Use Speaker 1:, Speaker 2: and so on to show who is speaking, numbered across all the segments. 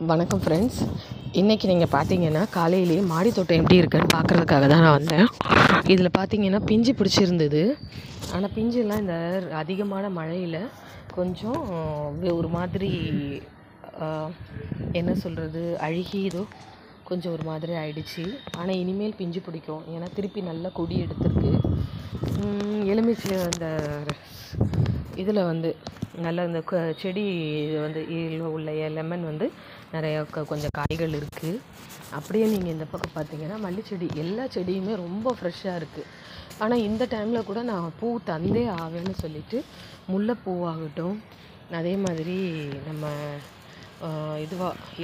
Speaker 1: வணக்கம் ஃப்ரெண்ட்ஸ். இன்றைக்கி நீங்கள் பார்த்தீங்கன்னா காலையிலேயே மாடி தோட்டம் எப்படி இருக்குன்னு பார்க்குறதுக்காக தான் நான் வந்தேன். இதில் பார்த்தீங்கன்னா பிஞ்சு பிடிச்சிருந்தது. ஆனால் பிஞ்செல்லாம் இந்த அதிகமான மழையில் கொஞ்சம் ஒரு மாதிரி என்ன சொல்கிறது, அழுகி ஏதோ கொஞ்சம் ஒரு மாதிரி ஆயிடுச்சு. ஆனால் இனிமேல் பிஞ்சு பிடிக்கும், ஏன்னா திருப்பி நல்லா கொடி எடுத்திருக்கு. எலுமிச்சை அந்த இதில் வந்து நல்ல இந்த செடி வந்து உள்ள லெமன் வந்து நிறையா கொஞ்சம் காய்கள் இருக்குது. அப்படியே நீங்கள் இந்த பக்கம் பார்த்தீங்கன்னா மல்லிச்செடி, எல்லா செடியுமே ரொம்ப ஃப்ரெஷ்ஷாக இருக்குது. ஆனால் இந்த டைமில் கூட நான் பூ தந்தே ஆவேன்னு சொல்லிவிட்டு முல்லைப்பூவாகட்டும், அதே மாதிரி நம்ம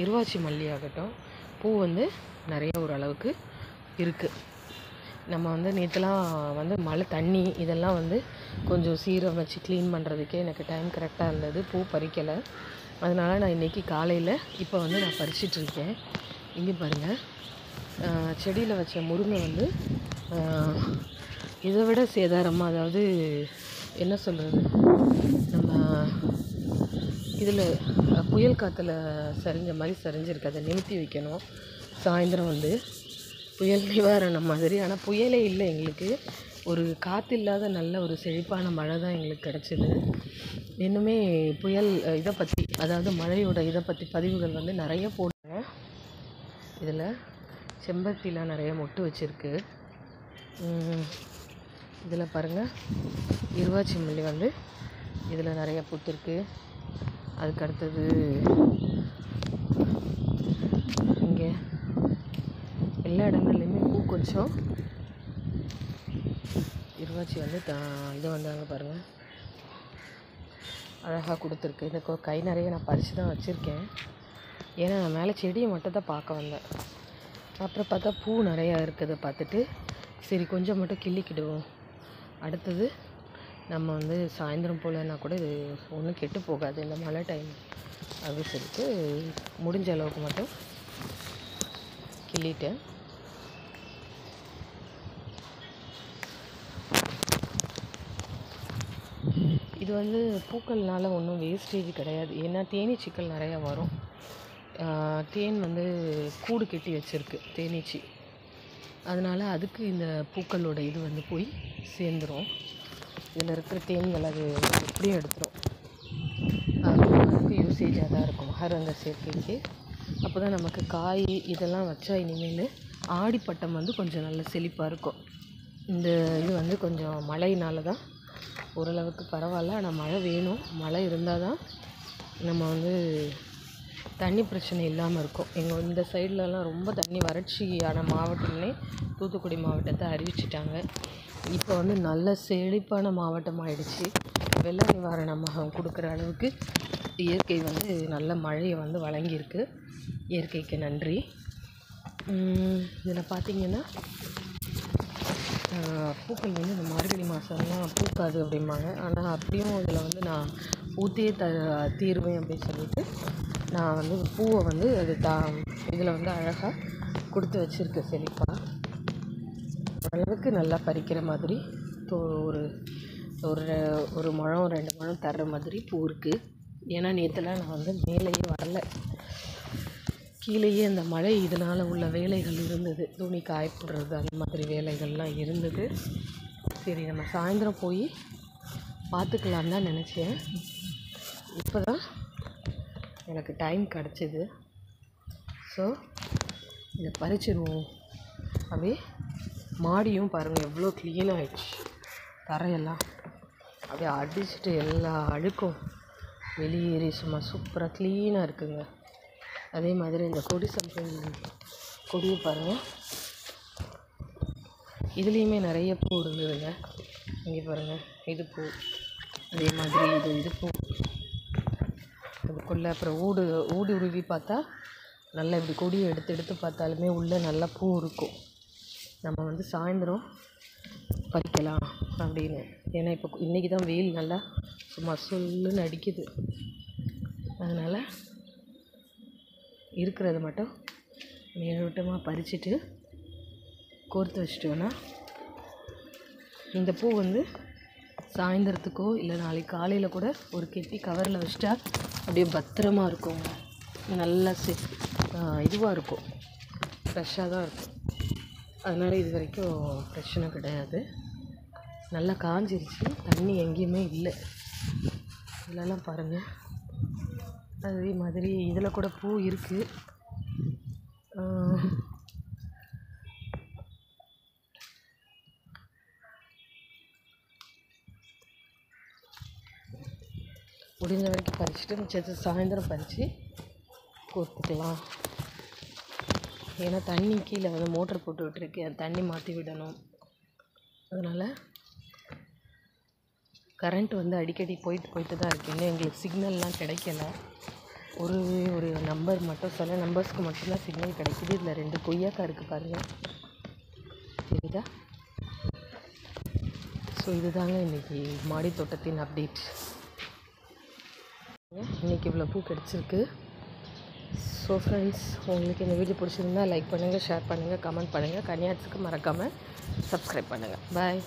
Speaker 1: இருவாச்சி மல்லி ஆகட்டும், பூ வந்து நிறைய ஓரளவுக்கு இருக்குது. நம்ம வந்து நேற்றுலாம் வந்து மழை தண்ணி இதெல்லாம் வந்து கொஞ்சம் சீரம் வச்சு க்ளீன் பண்ணுறதுக்கே எனக்கு டைம் கரெக்டாக இருந்தது. பூ பறிக்கலை. அதனால் நான் இன்றைக்கி காலையில் இப்போ வந்து நான் பறிச்சிட்ருக்கேன். இங்கே பாருங்கள், செடியில் வச்ச முருங்கை வந்து இதை விட சேதாரமாக, அதாவது என்ன சொல்கிறது, நம்ம இதில் புயல் காற்றுல சரிஞ்ச மாதிரி சரிஞ்சிருக்கு. அதை நிமித்தி வைக்கணும் சாயந்தரம் வந்து புயல் நிவாரணம் மாதிரி. ஆனால் புயலே இல்லை எங்களுக்கு, ஒரு காற்று இல்லாத நல்ல ஒரு செழிப்பான மழை தான் எங்களுக்கு கிடச்சிது. இன்னுமே புயல் இதை பற்றி, அதாவது மழையோட இதை பற்றி பதிவுகள் வந்து நிறைய போடுங்க. இதில் செம்பருத்திலாம் நிறைய மொட்டு வச்சுருக்கு. இதில் பாருங்கள், இருவாச்சி மல்லி வந்து இதில் நிறைய பூத்துருக்கு. அதுக்கு அடுத்தது இங்கே எல்லா இடங்கள்லையுமே பூ கொஞ்சம் இருவாச்சி வந்து இது வந்து அங்கே பாருங்கள் அழகாக கொடுத்துருக்கு. இந்த கை நிறைய நான் பறித்து தான் வச்சுருக்கேன், ஏன்னா நான் மேலே செடியை மட்டும் தான் பார்க்க வந்தேன். அப்புறம் பார்த்தா பூ நிறையா இருக்குது. பார்த்துட்டு சரி கொஞ்சம் மட்டும் கிள்ளிக்கிடுவோம். அடுத்தது நம்ம வந்து சாயந்தரம் போலன்னா கூட இது ஒன்றும் கெட்டு போகாது இந்த மழை டைம் அப்படின்னு சொல்லிட்டு முடிஞ்ச அளவுக்கு மட்டும் கிள்ளிட்டேன். இது வந்து பூக்கள்னால ஒன்றும் வேஸ்டேஜ் கிடையாது, ஏன்னா தேனீச்சிக்கள் நிறையா வரும். தேன் வந்து கூடு கட்டி வச்சுருக்கு தேனீச்சி, அதனால் அதுக்கு இந்த பூக்களோட இது வந்து போய் சேர்ந்துடும். இதில் இருக்கிற தேன்கள் அது எப்படியும் எடுத்துரும். அதுக்கு யூசேஜாக தான் இருக்கும் மகரந்த சேர்க்கைக்கு. அப்போ தான் நமக்கு காய் இதெல்லாம் வச்சா இனிமேல் ஆடிப்பட்டம் வந்து கொஞ்சம் நல்ல செழிப்பாக இருக்கும். இந்த இது வந்து கொஞ்சம் மழையினால தான் ஓரளவுக்கு பரவாயில்ல. ஆனால் மழை வேணும், மழை இருந்தால் தான் நம்ம வந்து தண்ணி பிரச்சனை இல்லாமல் இருக்கும். எங்கள் இந்த சைட்லலாம் ரொம்ப தண்ணி வறட்சியான மாவட்டம்னே தூத்துக்குடி மாவட்டத்தை அறிவிச்சிட்டாங்க. இப்போ வந்து நல்ல செழிப்பான மாவட்டம் ஆயிடுச்சு. வெள்ள நிவாரணமாக கொடுக்குற அளவுக்கு இயற்கை வந்து நல்ல மழையை வந்து வழங்கியிருக்கு. இயற்கைக்கு நன்றி. இதில் பார்த்திங்கன்னா பூக்கள் வந்து இந்த மார்கழி மாதம்லாம் பூக்காது அப்படிம்பாங்க. ஆனால் அப்படியும் இதில் வந்து நான் ஊற்றியே தீருவேன் அப்படின்னு சொல்லிட்டு நான் வந்து பூவை வந்து அது இதில் வந்து அழகாக கொடுத்து வச்சுருக்கேன் செழிப்பாக. ஓரளவுக்கு நல்லா பறிக்கிற மாதிரி ஒரு ஒரு ஒரு முழம் 2 முழம் தர்ற மாதிரி பூ இருக்குது. ஏன்னா நேற்றுலாம் நான் வந்து மேலேயே வரல, கீழேயே அந்த மழை இதனால் உள்ள வேலைகள் இருந்தது, துணி காய போடுறது அந்த மாதிரி வேலைகள்லாம் இருந்தது. சரி நம்ம சாயந்தரம் போய் பார்த்துக்கலான்னு தான் நினச்சேன். இப்போ தான் எனக்கு டைம் கிடச்சிது. ஸோ இதை பறிச்சிடுவோம். அப்படியே மாடியும் பாருங்கள் எவ்வளோ க்ளீன் ஆகிடுச்சு. தரையெல்லாம் அப்படியே அடிச்சுட்டு எல்லா அழுக்கும் வெளியேறி சும்மா சூப்பராக க்ளீனாக இருக்குங்க. அதே மாதிரி இந்த கொடி கொடியை பாருங்கள், இதுலேயுமே நிறைய பூ இருந்ததுங்க. இங்கே பாருங்கள், இது பூ, அதே மாதிரி இது பூ. அதுக்குள்ளே அப்புறம் ஊடு உருவி பார்த்தா நல்லா இப்படி கொடியை எடுத்து பார்த்தாலுமே உள்ளே நல்லா பூ இருக்கும். நம்ம வந்து சாயந்தரம் பறிக்கலாம் அப்படின்னு, ஏன்னா இப்போ இன்றைக்கி தான் வெயில் நல்லா சும்மா சொல்லுன்னு அடிக்குது. அதனால் இருக்கிறத மட்டும் மேலோட்டமாக பறிச்சுட்டு கோர்த்து வச்சிட்டோன்னா இந்த பூ வந்து சாயந்தரத்துக்கோ இல்லை நாளைக்கு காலையில் கூட ஒரு கெட்டி கவரில் வச்சிட்டா அப்படியே பத்திரமா இருக்குங்க. நல்லா இதுவாக இருக்கும், ஃப்ரெஷ்ஷாக தான் இருக்கும். அதனால் இது வரைக்கும் பிரச்சனை கிடையாது. நல்லா காஞ்சிருச்சு, தண்ணி எங்கேயுமே இல்லை. இதெல்லாம் பாருங்கள். அதே மாதிரி இதில் கூட பூ இருக்குது. முடிஞ்ச வரைக்கும் பறிச்சுட்டு மிச்சத்தை சாயந்தரம் பறித்து கொடுத்துக்கலாம். ஏன்னா தண்ணி கீழே வந்து மோட்டர் போட்டு விட்டுருக்கேன், தண்ணி மாற்றி விடணும். அதனால் கரண்ட் வந்து அடிக்கடி போயிட்டு தான் இருக்குது. இன்னும் எங்களுக்கு சிக்னல்லாம் கிடைக்கல. ஒரு நம்பர் மட்டும், சில நம்பர்ஸ்க்கு மட்டும்தான் சிக்னல் கிடைக்கிது. இதில் 2 கொய்யாக்காய் இருக்குது பாருங்கள், தெரியுதா? ஸோ இதுதாங்க இன்றைக்கி மாடி தோட்டத்தின் அப்டேட். இன்றைக்கி இவ்வளோ பூ கிடச்சிருக்கு. ஸோ ஃப்ரெண்ட்ஸ், உங்களுக்கு இந்த வீடியோ பிடிச்சிருந்தா லைக் பண்ணுங்கள், ஷேர் பண்ணுங்கள், கமெண்ட் பண்ணுங்கள். கன்னியாட்ஸுக்கு மறக்காமல் சப்ஸ்கிரைப் பண்ணுங்கள். பாய்.